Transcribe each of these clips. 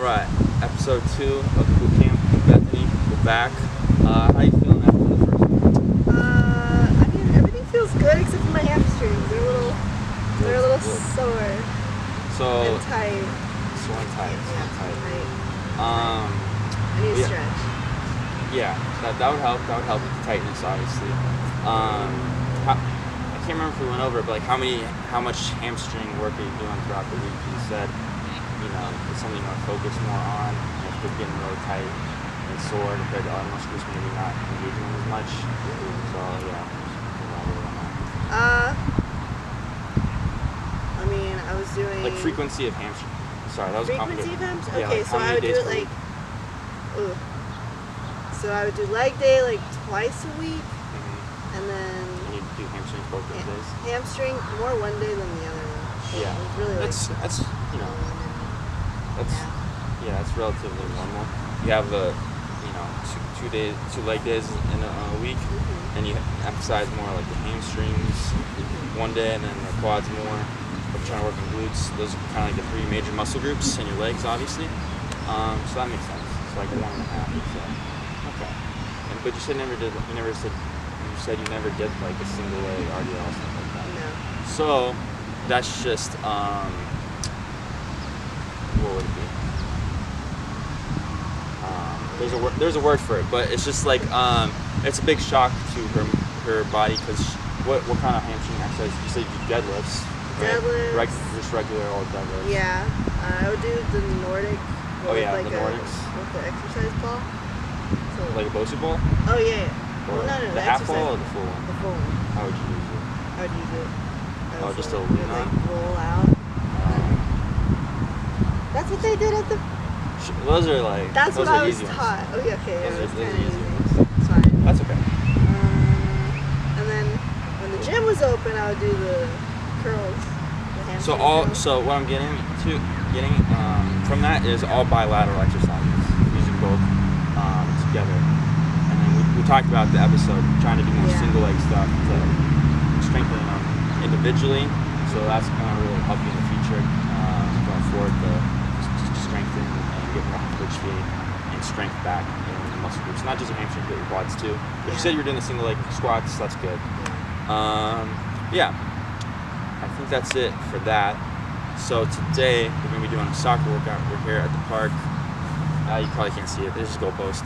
Alright, episode 2 of Bootcamp with Bethany. We're back. How are you feeling after the first one? I mean, everything feels good except for my hamstrings. They're a little sore. So, and tight. Sore and tight. I need to stretch. Yeah, that would help. That would help with the tightness, obviously. I can't remember if we went over it, but like how much hamstring work are you doing throughout the week? You said, it's something you want to focus more on. If they're getting really tight and sore compared to other muscle groups, maybe not engaging them as much. So I mean, I was doing like frequency of hamstring. Sorry, that was frequency of hamstring. Yeah, okay, like so I would do it like. So I would do leg day like twice a week, and then. You do hamstrings both those days. Hamstring more one day than the other. Yeah, it was really that's relatively normal. You have two leg days in a week, and you emphasize more like the hamstrings one day, and then the quads more. But trying to work on glutes. Those are kind of like the three major muscle groups, and your legs, obviously. So that makes sense. It's like 1.5. So okay. But you said you said you never did like a single leg RDL or something like that. No. So that's just what would it be? There's a word for it, but it's just like it's a big shock to her body because what kind of hamstring exercise? You said you do deadlifts. Right? Deadlifts. Just regular old deadlifts. Yeah, I would do the Nordic. The Nordics. With the exercise ball. So, like a BOSU ball? Oh yeah. Or no, the half ball or the full one? The full one. How would you use it? I would use it. Just to lean on? Like roll out. That's what they did at the. Those are like. That's those what are I was easy ones. taught. Oh yeah, okay. Those are Kind easy of ones. It's fine. That's okay. And then when the gym was open, I would do the curls. So what I'm getting from that is all bilateral exercises using both together. And then we talked about the episode trying to do more single leg stuff to strengthen them individually. So that's going to really help you in the future going forward to strengthen and get more hypertrophy and strength back in the muscle groups. Not just your hamstrings, but your quads too. But you said you were doing the single leg squats. That's good. I think that's it for that. So today we're going to be doing a soccer workout. We're here at the park. You probably can't see it. There's just a goalpost.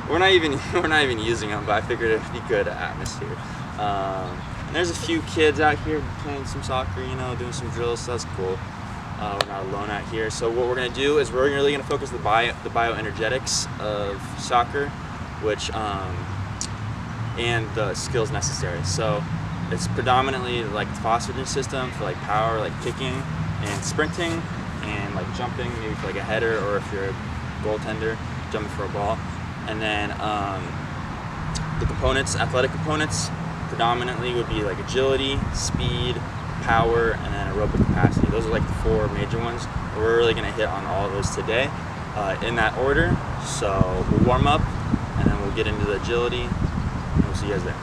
We're not even using them, but I figured it'd be good atmosphere. And there's a few kids out here playing some soccer, doing some drills. So that's cool. We're not alone out here. So what we're going to do is we're really going to focus the bioenergetics of soccer, which and the skills necessary. So it's predominantly like the phosphagen system for like power, like kicking and sprinting and like jumping, maybe for like a header, or if you're a goaltender, jumping for a ball. And then the components, athletic components, predominantly would be like agility, speed, power, and then aerobic capacity. Those are like the four major ones. We're really going to hit on all of those today in that order. So we'll warm up and then we'll get into the agility and we'll see you guys there.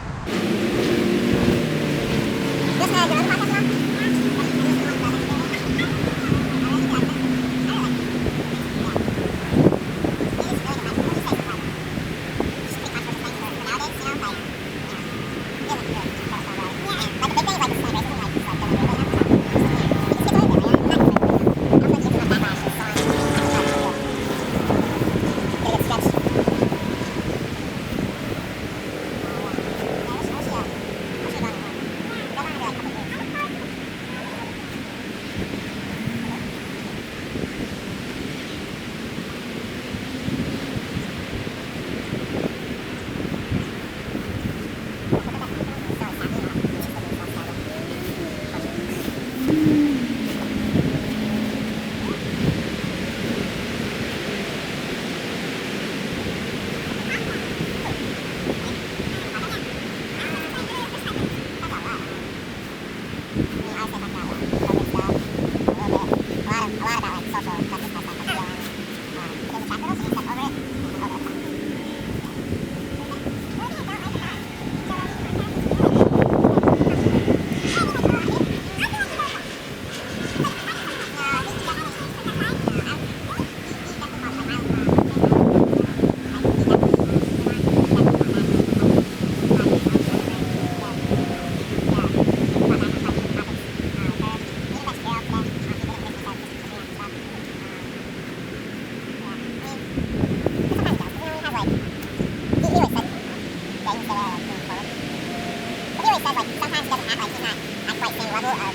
not at quite the same level of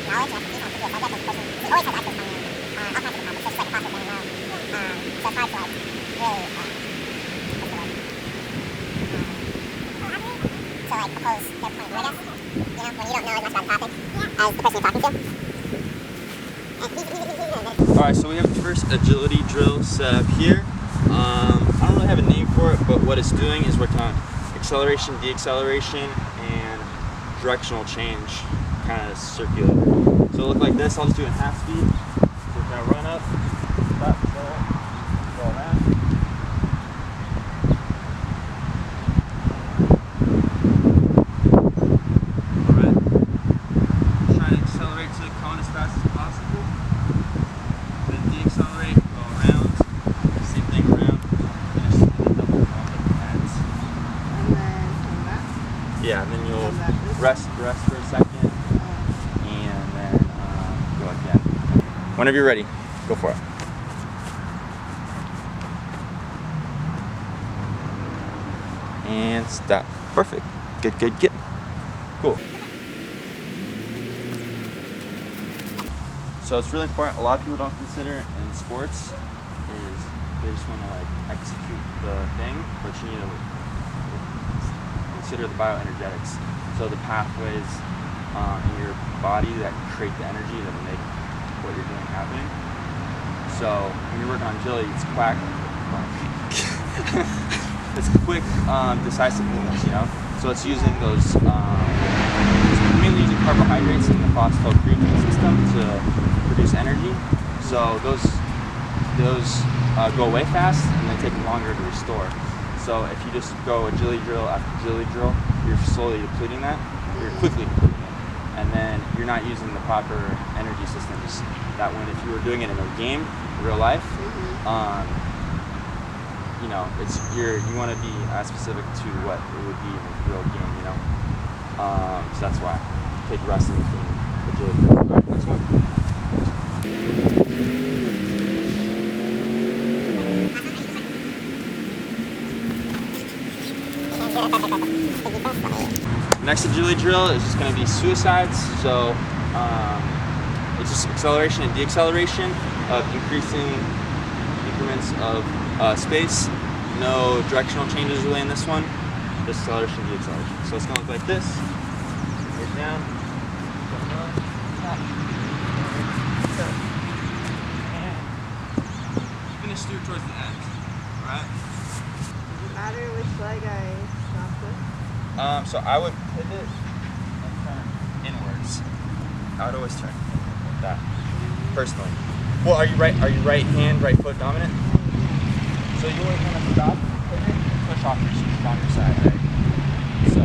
knowledge and expertise on a particular subject as a person who always has access to all kinds of topics, such as like the classic know. So it's hard to like really what's the word? To like oppose their point of view, I guess. You know, when you don't know as much about the topic as the person you're talking to. Alright, so we have the first agility drill set up here. I don't really have a name for it, but what it's doing is working on acceleration, deceleration, and directional change, kind of circular. So it'll look like this. I'll just do it in half speed. So we're going to run up, stop, go around. Alright. Try to accelerate to the cone as fast as possible. Then decelerate, go around. Same thing around. Finish in a double cone like that. And then come back. Yeah, and then you'll Come back this rest for a second, and then go again. Whenever you're ready, go for it. And stop. Perfect. Good, good, good. Cool. So it's really important. A lot of people don't consider in sports is they just want to like execute the thing, but you need to consider the bioenergetics. So the pathways in your body that create the energy that make what you're doing happening. So when you're working on agility, it's it's quick, decisive movements, you know? So it's using those, it's mainly using carbohydrates in the phospholipid system to produce energy. So those go away fast and they take longer to restore. So if you just go agility drill after agility drill, you're slowly depleting that. You're quickly depleting it. And then you're not using the proper energy systems that when if you were doing it in a game, real life, you know, you want to be as specific to what it would be in a real game, you know. So that's why. Take rest in between agility drill. All right, next one. Next agility drill is just going to be suicides. So it's just acceleration and deceleration of increasing increments of space. No directional changes really in this one. Just acceleration and deceleration. So it's going to look like this. Get down. And finish through towards the end. Alright? Does it matter which leg I stop with? So I would pivot and turn inwards. I would always turn like that, personally. Well, are you right hand, right foot dominant? So you always want to stop, pivot, and push off your stronger side, right? So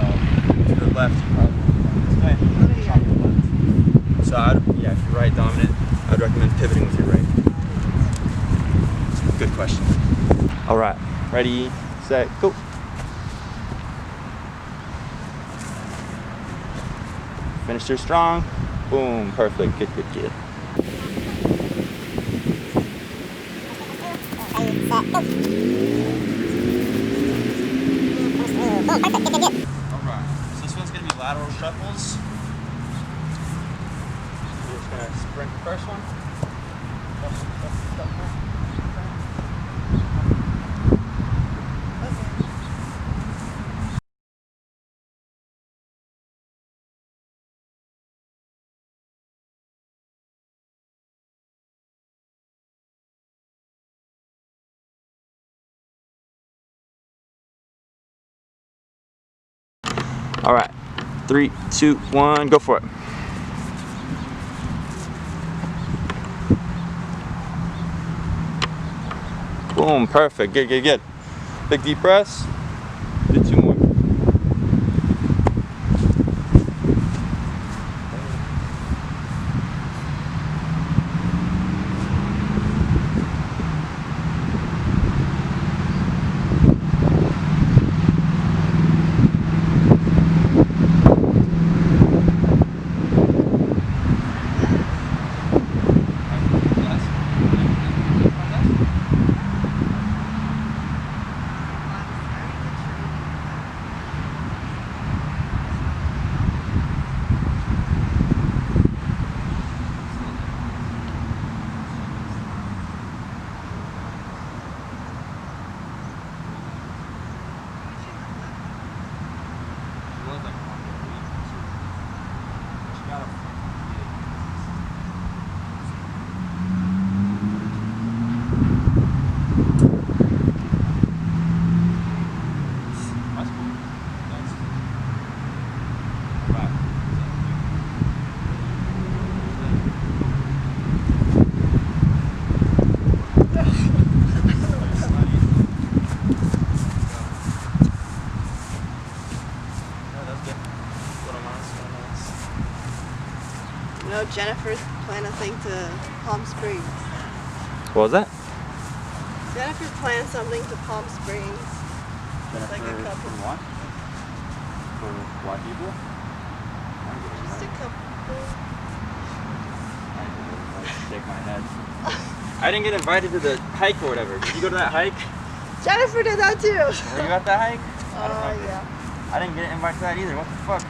to the left, you probably want to go this way, push off your left. So if you're right dominant, I'd recommend pivoting with your right. Good question. All right, ready, set, go. Finish there strong. Boom, perfect. Good, good, good. Alright, so this one's going to be lateral shuffles. We're just going to sprint the first one. All right, 3, 2, 1, go for it. Boom, perfect, good, good, good. Big deep breaths, do 2 more. You know, Jennifer's planning a thing to Palm Springs. What was that? Jennifer's planning something to Palm Springs. Jennifer Like a couple. from what? For white people? Just a couple. I shake my head. I didn't get invited to the hike or whatever. Did you go to that hike? Jennifer did that too. Were you at that hike? Yeah. I didn't get invited to that either. What the fuck?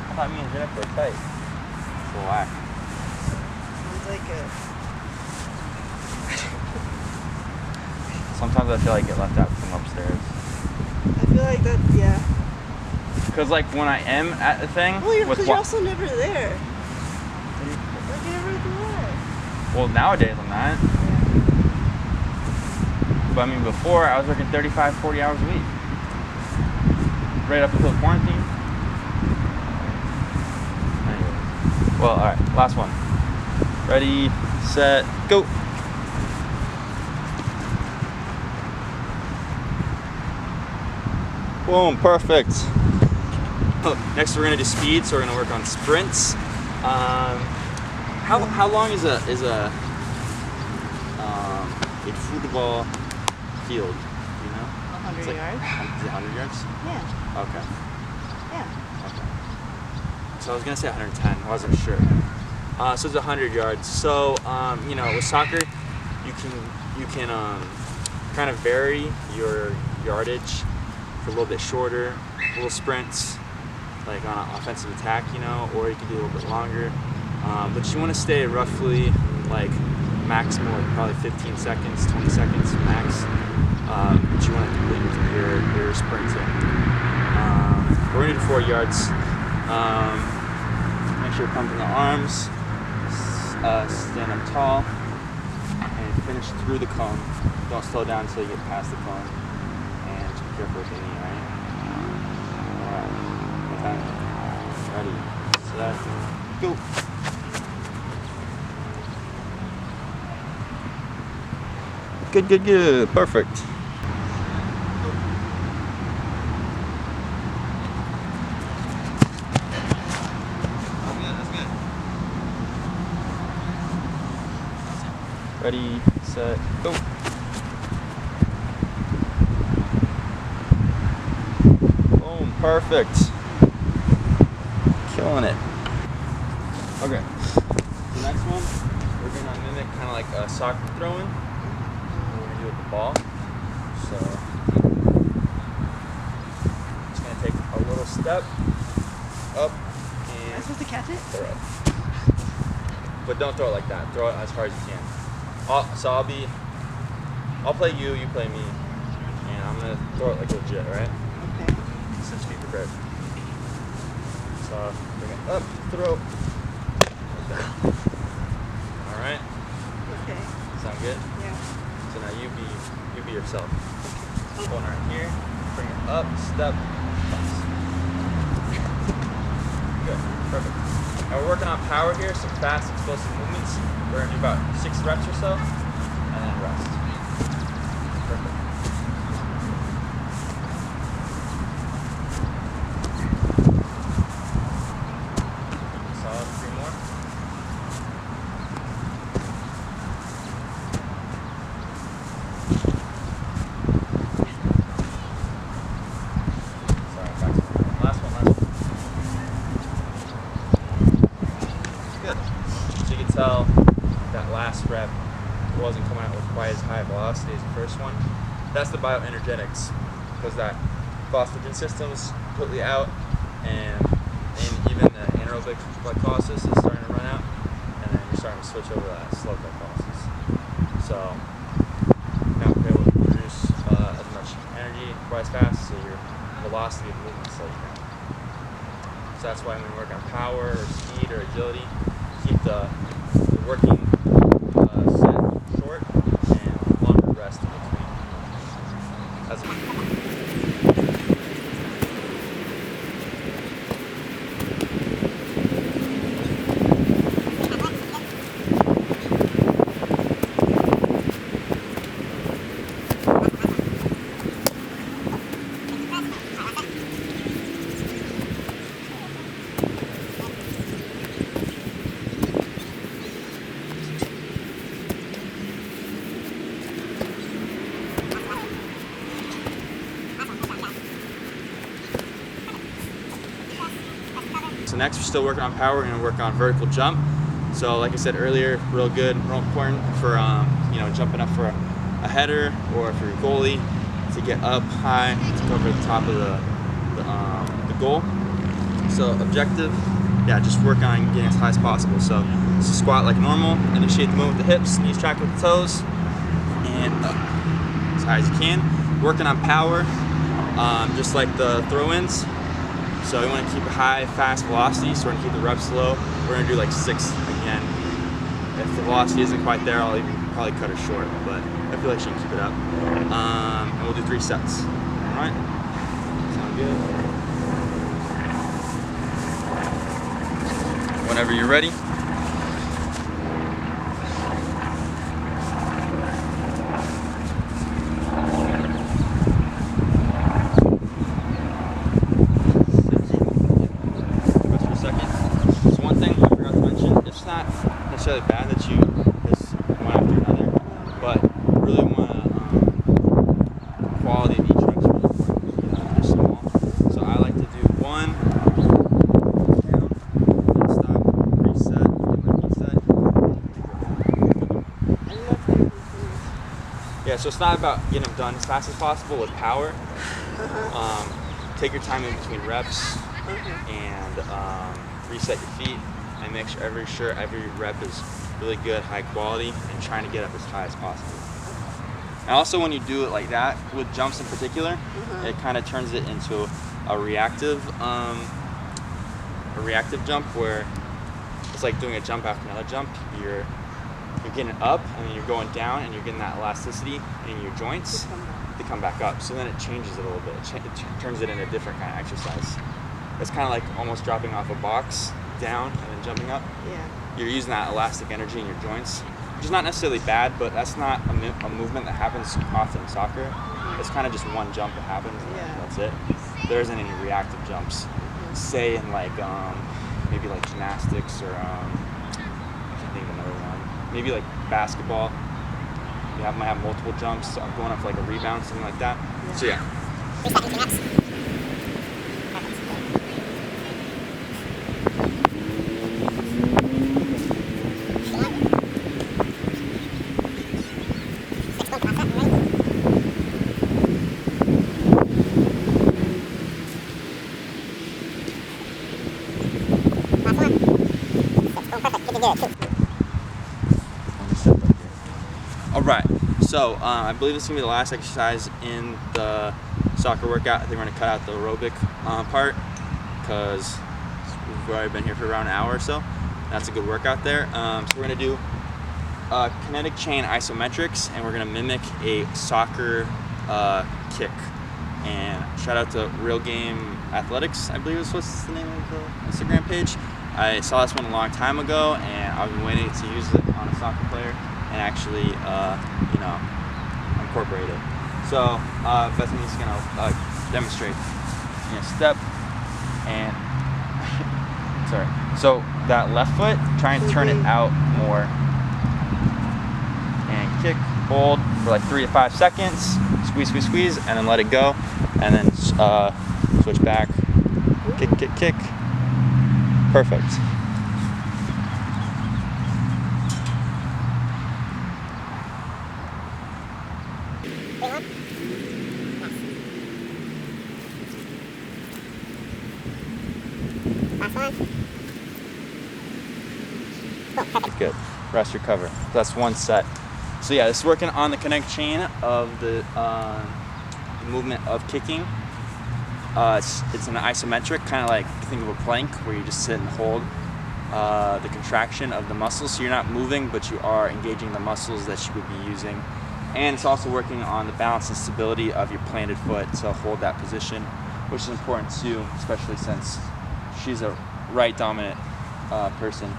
I thought me and Jennifer were tight. So whack. Sounds like it. Sometimes I feel like I get left out from upstairs. I feel like that, yeah. Cause like when I am at the thing, Well, because you're also never there. Like you're never there. well nowadays I'm not. But I mean before I was working 35, 40 hours a week. Right up until quarantine. Anyways. Well, alright, last one. Ready, set, go. Boom, perfect. Next we're gonna do speed, so we're gonna work on sprints. How long is a football field? You know? 100 Like, yards. Is it 100 yards? Yeah. Okay. Yeah. Okay. So I was gonna say 110. I wasn't sure. So it's 100 yards. So you know, with soccer, you can kind of vary your yardage for a little bit shorter, little sprints, like on an offensive attack, you know, or you can do a little bit longer. But you want to stay roughly like maximal, like probably 15 seconds, 20 seconds max. But you want to complete your sprinting. We're gonna do 4 yards. Make sure you're pumping the arms. Stand up tall and finish through the cone. Don't slow down until you get past the cone. And just be careful with the knee, right? Alright. Okay. Ready. Set. Go. Good, good, good. Perfect. That's good. Ready, set, go. Boom, perfect. Killing it. Okay. The next one, we're gonna mimic kind of like a soccer throwing. We're gonna do with the ball. So, just gonna take a little step up Am I and supposed to catch it? throw it. But don't throw it like that. Throw it as hard as you can. I'll play you, you play me, and I'm gonna throw it like legit, right? Okay. So just be prepared. So bring it up, throw. Okay. All right. Okay. Sound good? Yeah. So now you be yourself. Going right here, bring it up, step, toss. Good, perfect. Now we're working on power here, some fast, explosive movements. We're gonna do about 6 reps or so, and then rest. Perfect. Solid, 3 more. Sorry, back to one. Last one. Good. So you can tell that last rep wasn't coming out with quite as high velocity as the first one. That's the bioenergetics, because that phosphagen system is completely out, and even the anaerobic glycolysis is starting to run out, and then you're starting to switch over to that slow glycolysis. So you're not able to produce as much energy quite as fast, so your velocity of movement slows down. So that's why when we work on power or speed or agility, keep the working set short and longer rest in between. That's So next, we're still working on power. We're gonna work on vertical jump. So like I said earlier, real good, real important for jumping up for a header or for your goalie to get up high to cover the top of the goal. So objective, yeah, just work on getting as high as possible. So squat like normal, initiate the movement with the hips, knees track with the toes, and up as high as you can. Working on power, just like the throw-ins. So we want to keep a high, fast velocity, so we're going to keep the reps low. We're going to do like 6 again. If the velocity isn't quite there, I'll even probably cut her short, but I feel like she can keep it up. And we'll do 3 sets. All right? Sound good? Whenever you're ready. Necessarily bad that you just one after another, but really want to quality of each rep's really important. They're small, so I like to do 1 down, then stop, reset, get my reset. Yeah, so it's not about getting them done as fast as possible with power. Take your time in between reps and reset your feet. And make sure every rep is really good, high quality, and trying to get up as high as possible. And also, when you do it like that, with jumps in particular, it kind of turns it into a reactive jump where it's like doing a jump after another jump. You're getting up, and then you're going down, and you're getting that elasticity in your joints to come back up. So then it changes it a little bit. It turns it into a different kind of exercise. It's kind of like almost dropping off a box down and then jumping up. Yeah. You're using that elastic energy in your joints, which is not necessarily bad, but that's not a movement that happens often in soccer. It's kind of just one jump that happens, and that's it. There isn't any reactive jumps. Say in like maybe like gymnastics or I can't think of another one. Maybe like basketball. You might have multiple jumps, going up for like a rebound, something like that. So yeah. Alright, so I believe this is going to be the last exercise in the soccer workout. I think we're going to cut out the aerobic part because we've already been here for around an hour or so. That's a good workout there. So we're going to do kinetic chain isometrics, and we're going to mimic a soccer kick. And shout out to Real Game Athletics, I believe is what's the name of the Instagram page. I saw this one a long time ago, and I've been waiting to use it on a soccer player and actually, incorporate it. So Bethany's gonna demonstrate. Step and sorry. So that left foot, try and turn it out more, and kick, hold for like 3 to 5 seconds. Squeeze, squeeze, squeeze, and then let it go, and then switch back. Kick, kick, kick. Perfect. Good. Rest, recover. That's 1 set. So yeah, this is working on the kinetic chain of the movement of kicking. It's an isometric, kind of like think of a plank where you just sit and hold the contraction of the muscles. So you're not moving, but you are engaging the muscles that you would be using. And it's also working on the balance and stability of your planted foot to hold that position, which is important too, especially since she's a right dominant person,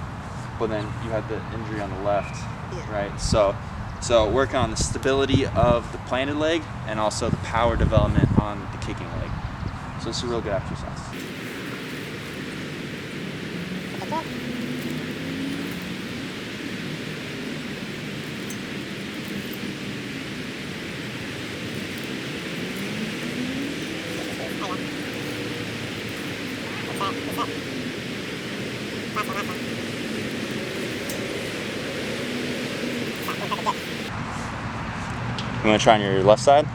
but then you had the injury on the left, right? So working on the stability of the planted leg and also the power development on the kicking leg. So it's a real good exercise. You want to try on your left side?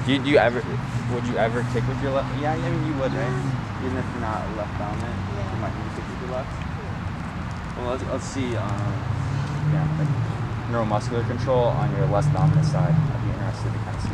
Do you ever? Would you ever kick with your left? Yeah, I mean you would, right? Even if you're not left dominant, you might need to kick with your left. Well, let's see. Like neuromuscular control on your less dominant side. I'd be interested to kind of see.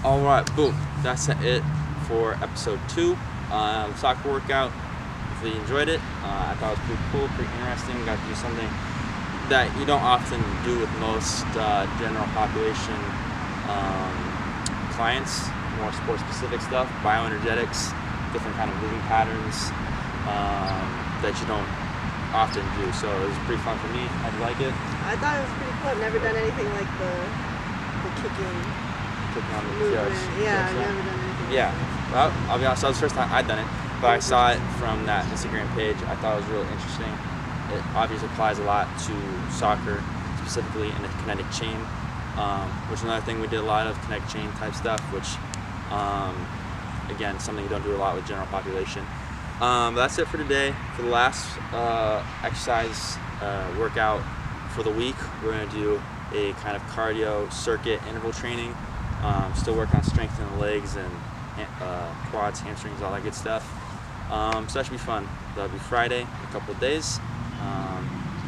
Alright, boom. That's it for episode 2. Soccer workout. Hopefully you enjoyed it. I thought it was pretty cool, pretty interesting. Got to do something that you don't often do with most general population clients. More sport specific stuff, bioenergetics, different kind of moving patterns that you don't often do. So it was pretty fun for me. How'd you like it? I thought it was pretty cool. I've never done anything like the kicking On the movement. TRs. Yeah, I've never done anything. Yeah, well, I'll be honest, that was the first time I'd done it, but I saw it from that Instagram page. I thought it was really interesting. It obviously applies a lot to soccer, specifically in the kinetic chain, which is another thing we did a lot of, kinetic chain type stuff, which, again, something you don't do a lot with general population. But that's it for today. For the last exercise workout for the week, we're going to do a kind of cardio circuit interval training. Still work on strengthening the legs and quads, hamstrings, all that good stuff. So that should be fun. That'll be Friday in a couple of days.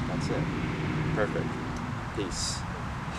That's it. Perfect. Peace.